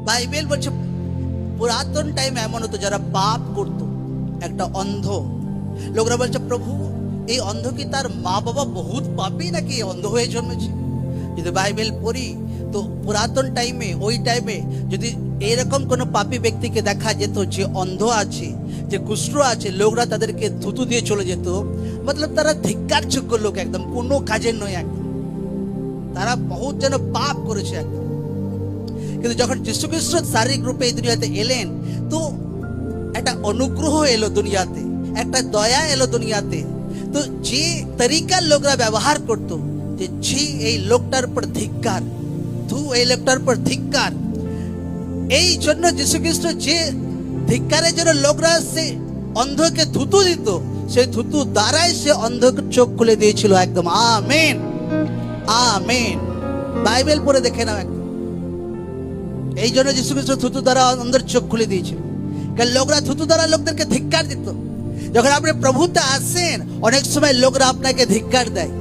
Bible বলছে পুরাতন time এমন হতো যারা পাপ করত, একটা অন্ধ, লোকরা বলছে প্রভু এই অন্ধ কি তার মা বাবা বহুত পাপী নাকি অন্ধ হয়ে জন্মেছে? যদি বাইবেল পড়ি তো পুরাতন টাইমে, ওই টাইমে যদি এরকম কোনো পাপী ব্যক্তিকে দেখা যেত যে অন্ধ আছে, যে কুষ্ঠ আছে, লোকরা তাদেরকে থুতু দিয়ে চলে যেত। মতলব তারা ধিক্কার যোগ্য লোক, একদম কোনো কাজের নয়, একদম তারা বহুত যেন পাপ করেছে একদম। কিন্তু যখন যীশু খ্রিস্ট শারীরিক রূপে এই দুনিয়াতে এলেন তো একটা অনুগ্রহ এলো দুনিয়াতে, একটা দয়া এলো দুনিয়াতে। তো যে তরিকার লোকরা ব্যবহার করত যে ছি এই লোকটার উপর ধিক্কার, তু এই লোকটার উপর ধিক্কার, এই জন্য যীশু খ্রিস্ট যে ধিক্কারের জন্য লোকরা সে অন্ধকে থুতু দিত, সেই থুতু দ্বারাই সে অন্ধকে চোখ খুলে দিয়েছিল একদম। Amen, amen. বাইবেল পড়ে দেখে নাও একদম। এই জন্য যীশু খ্রিস্ট থুতু দ্বারা অন্ধের চোখ খুলে দিয়েছিল, কারণ লোকরা থুতু দ্বারা লোকদেরকে ধিক্কার দিত। যখন আপনি প্রভুতে আসেন অনেক সময় লোকরা আপনাকে ধিক্কার দেয়,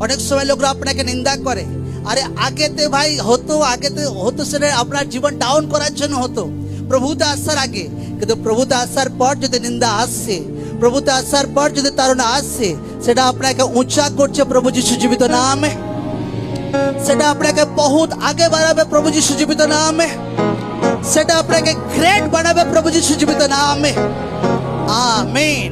অনেক সময় লোকরা আপনাকে নিন্দা করে। আরে আগেতে ভাই হতো, আগেতে হতো সেটা আপনার জীবন ডাউন করার জন্য হতো প্রভুতে আসার আগে। কিন্তু প্রভুতে আসার পর যদি নিন্দা আসছে, প্রভুতে আসার পর যদি তাড়না আসছে, সেটা আপনাকে উঁচা করছে প্রভু যিশু জীবিত নামে, সেটা আপনাকে বহুত আগে বাড়াবে প্রভু যিশু জীবিত নামে, সেটা আপনাকে গ্রেট বানাবে প্রভু যিশু জীবিত নামে। আমেন।